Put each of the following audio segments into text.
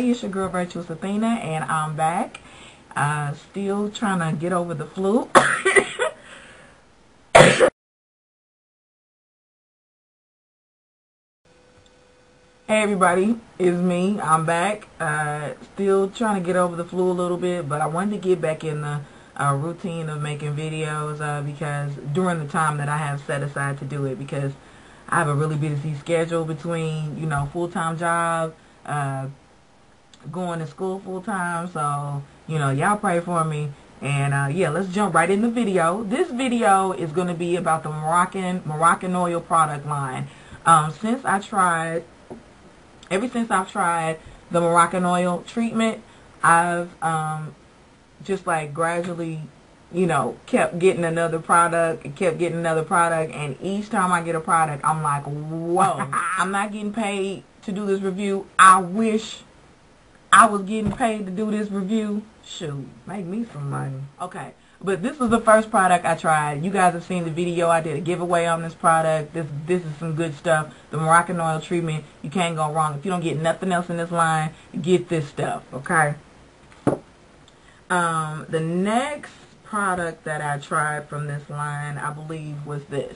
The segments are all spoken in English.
everybody, it's your girl Virtuous Athena, and I'm back. Still trying to get over the flu. Hey everybody, it's me. I'm back. Still trying to get over the flu a little bit, but I wanted to get back in the routine of making videos because during the time that I have set aside to do it, because I have a really busy schedule between, full-time job, going to school full-time, so, y'all pray for me. And, yeah, let's jump right in the video. This video is going to be about the Moroccan oil product line. Ever since I've tried the Moroccan oil treatment, I've just like gradually, kept getting another product, and each time I get a product, I'm like, whoa, I'm not getting paid to do this review. I wish I was getting paid to do this review. Shoot, make me some money. Okay. But this was the first product I tried. You guys have seen the video. I did a giveaway on this product. This is some good stuff. The Moroccan oil treatment. You can't go wrong. If you don't get nothing else in this line, get this stuff, okay? The next product that I tried from this line, I believe, was this.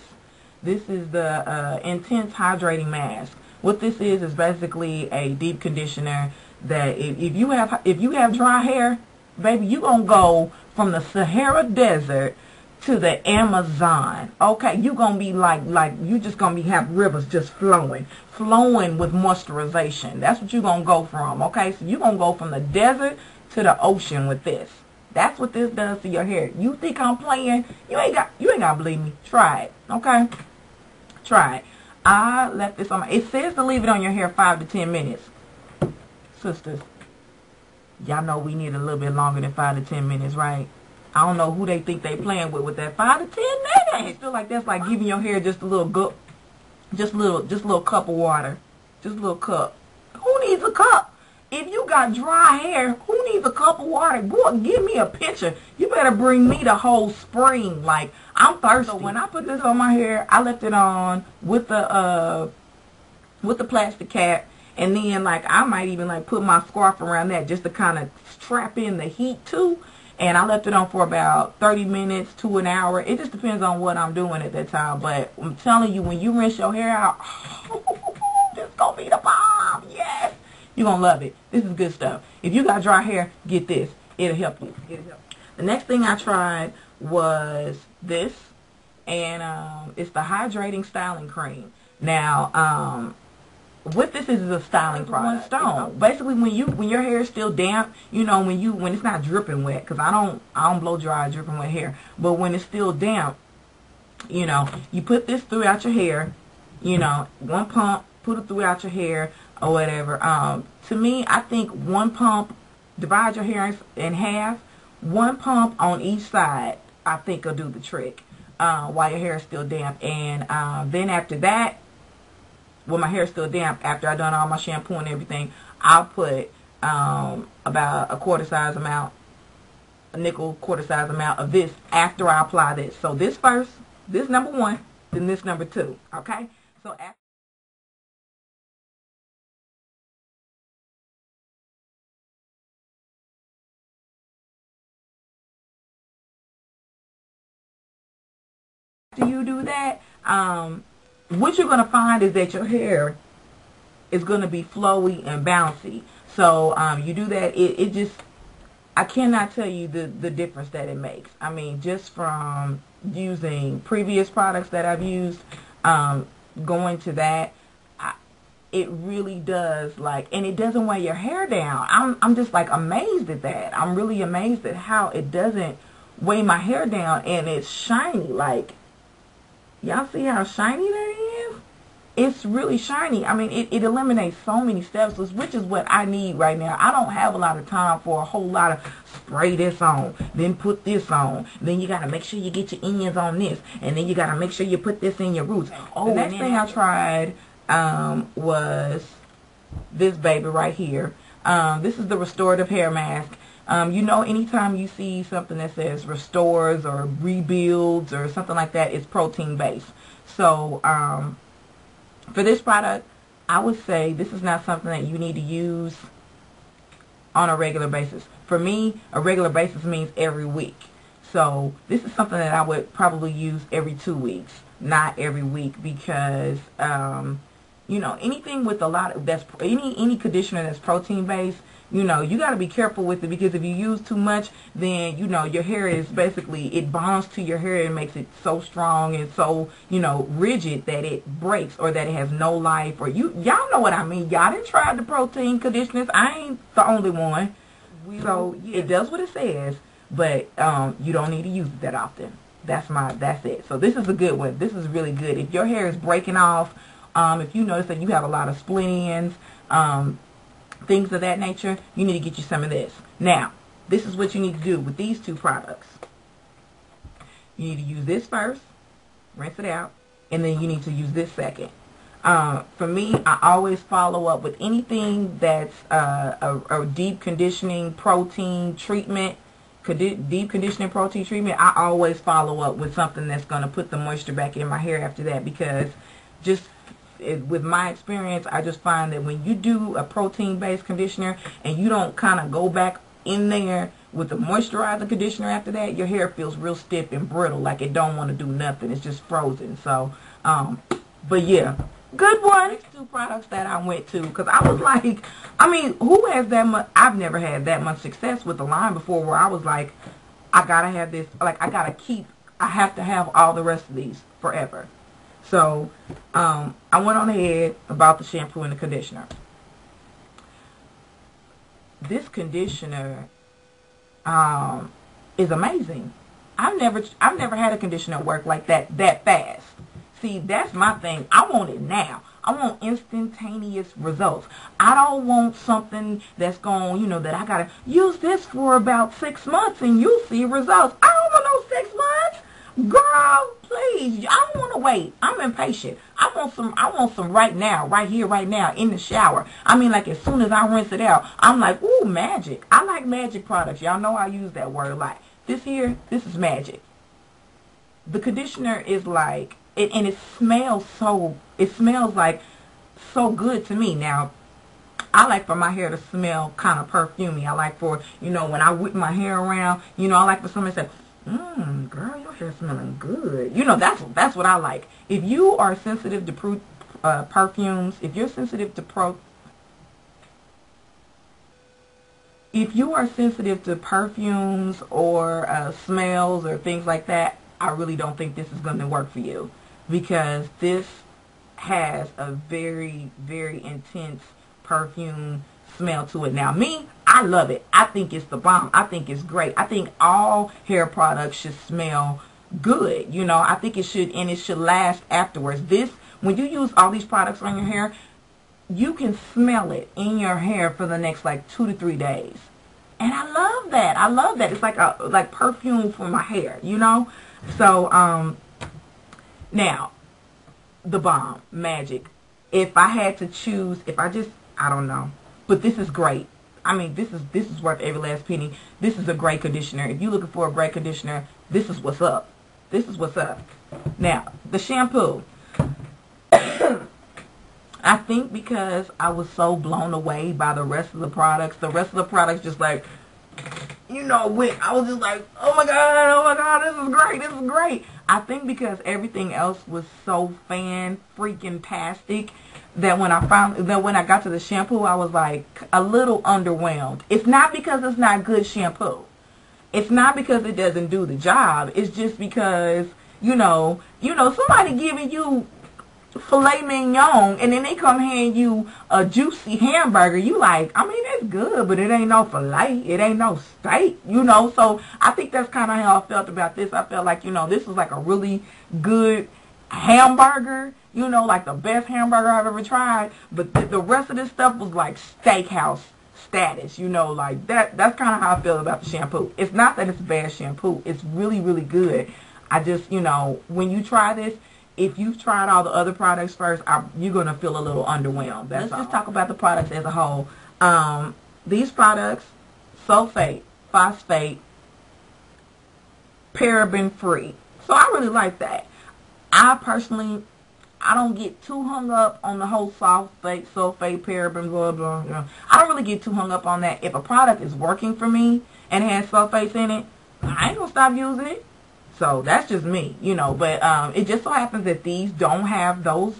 This is the Intense Hydrating Mask. What this is basically a deep conditioner that if you have dry hair, baby, you gonna go from the Sahara Desert to the Amazon. Okay, you gonna be like you just gonna have rivers just flowing with moisturization. That's what you gonna go from. Okay, so you gonna go from the desert to the ocean with this. That's what this does to your hair. You think I'm playing? You ain't gotta believe me. Try it. Okay, try it. I left this on. It says to leave it on your hair 5 to 10 minutes. Sisters, y'all know we need a little bit longer than 5 to 10 minutes, right? I don't know who they think they playing with that 5 to 10 minutes. I feel like that's like giving your hair just a little just a little cup of water, just a little cup. Who needs a cup? If you got dry hair, who needs a cup of water? Boy, give me a pitcher. You better bring me the whole spring. Like, I'm thirsty. So when I put this on my hair, I left it on with the plastic cap. And then, like, I might even, like, put my scarf around that just to kind of trap in the heat, too. And I left it on for about 30 minutes to an hour. It just depends on what I'm doing at that time. But I'm telling you, when you rinse your hair out, this is going to be the bomb. Yes. You're going to love it. This is good stuff. If you got dry hair, get this. It'll help you. The next thing I tried was this. And it's the Hydrating Styling Cream. Now, what this is a styling product. Stone. Basically, when your hair is still damp, when it's not dripping wet, because I don't blow dry dripping wet hair, but when it's still damp, you put this throughout your hair, one pump, put it throughout your hair or whatever. To me, I think one pump, divide your hair in half, one pump on each side, I think will do the trick while your hair is still damp. And then after that, when my hair is still damp, after I've done all my shampoo and everything, I'll put about a nickel quarter size amount of this after I apply this. So this first, this number one, then this number two. Okay? So after you do that, what you're going to find is that your hair is going to be flowy and bouncy. So you do that, it just, I cannot tell you the difference that it makes. I mean, just from using previous products that I've used, going to that, it really does, and it doesn't weigh your hair down. I'm just like amazed at that. I'm really amazed at how it doesn't weigh my hair down, and it's shiny. Like, y'all see how shiny that is? It's really shiny. I mean, it eliminates so many steps, which is what I need right now. I don't have a lot of time for a whole lot of spray this on, then put this on. Then you got to make sure you get your ends on this. And then you got to make sure you put this in your roots. Oh, the next thing I tried was this baby right here. This is the restorative hair mask. Anytime you see something that says restores or rebuilds or something like that, it's protein based. So, for this product, I would say this is not something that you need to use on a regular basis. For me, a regular basis means every week. So this is something that I would probably use every 2 weeks, not every week, because you know, anything with a lot of any conditioner that's protein based, you know, you got to be careful with it, because if you use too much, then, you know, your hair is basically, it bonds to your hair and makes it so strong and so, you know, rigid that it breaks, or that it has no life, or y'all know what I mean. Y'all done tried the protein conditioners. I ain't the only one. So it does what it says, but you don't need to use it that often. That's it. So this is a good one. This is really good. If your hair is breaking off, if you notice that you have a lot of split ends, things of that nature, you need to get you some of this. Now, this is what you need to do with these two products. You need to use this first, rinse it out, and then you need to use this second. For me, I always follow up with anything that's a deep conditioning protein treatment. Deep conditioning protein treatment, I always follow up with something that's going to put the moisture back in my hair after that, because with my experience, I just find that when you do a protein-based conditioner and you don't kind of go back in there with the moisturizer conditioner after that, your hair feels real stiff and brittle, like it don't want to do nothing. It's just frozen. So, but yeah, good one. Next two products that I went to, because I was like, I mean, who has that much? I've never had that much success with the line before, where I was like, I gotta have this, like I have to have all the rest of these forever. So, I went on ahead about the shampoo and the conditioner. This conditioner is amazing. I've never had a conditioner work like that fast. See, that's my thing. I want it now. I want instantaneous results. I don't want something that's going, you know, that I gotta use this for about 6 months and you'll see results. I don't want no 6 months. Girl, please. I don't want to wait. I'm impatient. I want some right now, right here, right now, in the shower. I mean, like, as soon as I rinse it out, I'm like, ooh, magic. I like magic products. Y'all know I use that word a lot. This is magic. The conditioner is like, and it smells like so good to me. Now, I like for my hair to smell kind of perfumey. I like for, you know, when I whip my hair around, you know, I like for somebody to say, girl, your hair smelling good. You know, that's what I like. If you are sensitive to perfumes, if you're sensitive to perfumes or smells or things like that, I really don't think this is going to work for you, because this has a very, very intense perfume smell to it. Now, me, I love it. I think it's the bomb. I think it's great. I think all hair products should smell good. You know, I think it should, and it should last afterwards. When you use all these products on your hair, you can smell it in your hair for the next like 2 to 3 days. And I love that. I love that. It's like perfume for my hair, you know? So, now, the bomb, magic. If I had to choose, I don't know. But this is great. I mean, this is worth every last penny. This is a great conditioner. If you're looking for a great conditioner, this is what's up. This is what's up. Now, the shampoo. I think because I was so blown away by the rest of the products just like, you know, I was just like, oh my God, this is great, this is great. I think because everything else was so fan-freaking-tastic that when I got to the shampoo, I was like a little underwhelmed. It's not because it's not good shampoo. It's not because it doesn't do the job. It's just because, you know, somebody giving you filet mignon and then they come hand you a juicy hamburger. You like, I mean, it's good, but it ain't no filet. It ain't no steak, you know. So I think that's kind of how I felt about this. I felt like, you know, this was like a really good hamburger, you know, like the best hamburger I've ever tried. But the rest of this stuff was like steakhouse status, you know, like that. That's kind of how I feel about the shampoo. It's not that it's bad shampoo. It's really, really good. I just, you know, when you try this, if you've tried all the other products first, you're going to feel a little underwhelmed. Let's just talk about the products as a whole. These products, sulfate, phosphate, paraben free. So I really like that. I personally I don't get too hung up on the whole sulfate, paraben, blah, blah, blah. I don't really get too hung up on that. If a product is working for me and has sulfates in it, I ain't gonna stop using it. So that's just me, you know. But it just so happens that these don't have those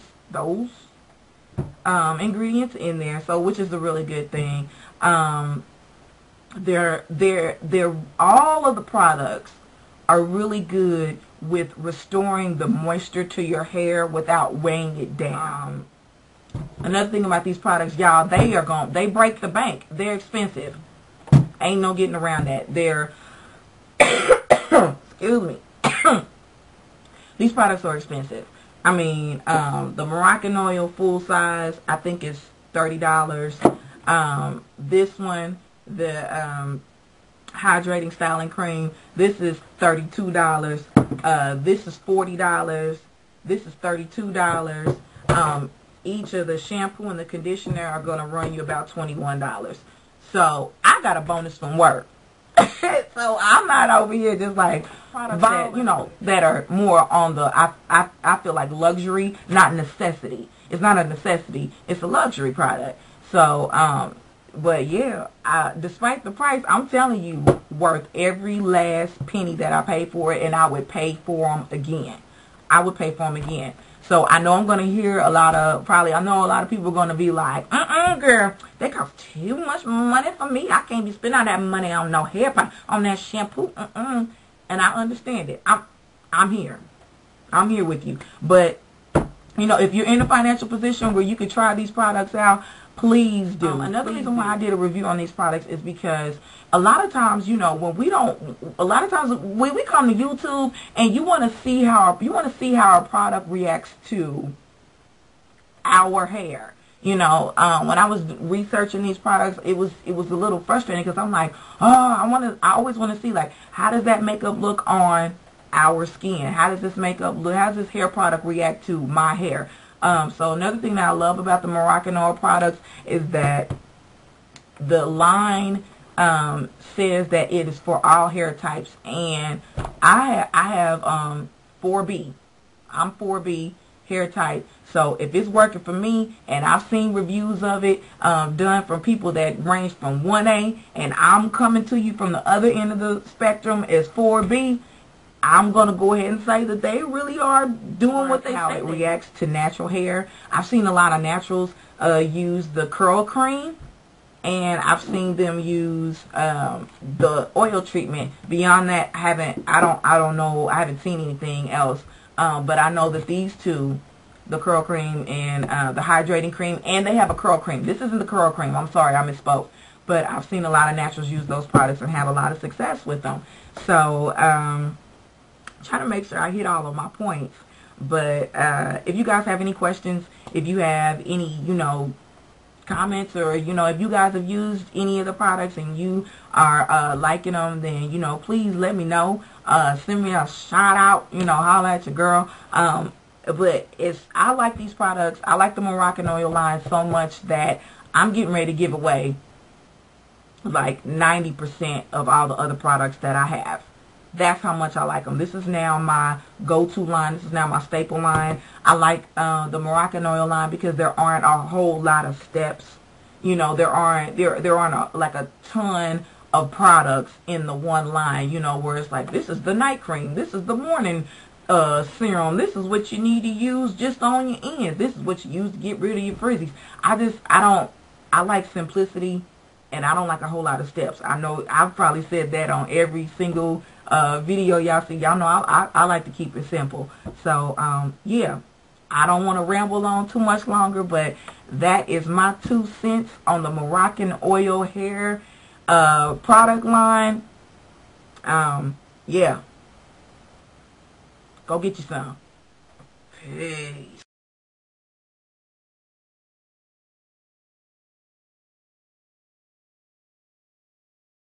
ingredients in there, so which is a really good thing. They're all of the products are really good with restoring the moisture to your hair without weighing it down. Another thing about these products, y'all, they break the bank. They're expensive. Ain't no getting around that. They're excuse me. These products are expensive. I mean, the Moroccan oil full size, I think is $30. This one, the hydrating styling cream, this is $32. This is $40. This is $32. Each of the shampoo and the conditioner are going to run you about $21. So I got a bonus from work. So I'm not over here just like products that, you know, that are more on the I feel like luxury, not necessity. It's not a necessity, it's a luxury product. So but yeah, despite the price, I'm telling you, worth every last penny that I paid for it, and I would pay for them again. I would pay for them again. So I know I'm going to hear a lot of, I know a lot of people are going to be like, girl, they cost too much money for me. I can't be spending all that money on no hair product, on that shampoo. And I understand it. I'm here. I'm here with you. But, you know, if you're in a financial position where you can try these products out, please do. Another reason why I did a review on these products is because a lot of times, you know, when we come to YouTube and you want to see how a product reacts to our hair. You know, when I was researching these products, it was a little frustrating because I'm like, I always want to see, like, how does that makeup look on our skin? How does this makeup look? How does this hair product react to my hair? So another thing that I love about the Moroccan oil products is that the line says that it is for all hair types, and I have 4B. I'm 4B hair type. So if it's working for me, and I've seen reviews of it done from people that range from 1A, and I'm coming to you from the other end of the spectrum as 4B, I'm going to go ahead and say that they really are doing what they say. How it reacts to natural hair. I've seen a lot of naturals use the curl cream, and I've seen them use the oil treatment. Beyond that, I don't know. I haven't seen anything else. But I know that these two, the curl cream and the hydrating cream, and they have a curl cream. This isn't the curl cream. I'm sorry, I misspoke. But I've seen a lot of naturals use those products and have a lot of success with them. So, try to make sure I hit all of my points. But if you guys have any questions, if you have any, you know, comments, or, you know, if you guys have used any of the products and you are liking them, then, you know, please let me know. Send me a shout out, you know, holla at your girl. But I like these products. I like the Moroccan oil line so much that I'm getting ready to give away like 90% of all the other products that I have. That's how much I like them. This is now my go-to line. This is now my staple line. I like the Moroccan oil line because there aren't a whole lot of steps. You know, there aren't like a ton of products in the one line. You know, where it's like, this is the night cream, this is the morning serum, this is what you need to use just on your ends, this is what you use to get rid of your frizzies. I like simplicity, and I don't like a whole lot of steps. I know I've probably said that on every single video y'all see. Y'all know I like to keep it simple. So yeah, I don't want to ramble on too much longer, but that is my 2 cents on the Moroccan oil hair product line. Yeah, go get you some. Peace.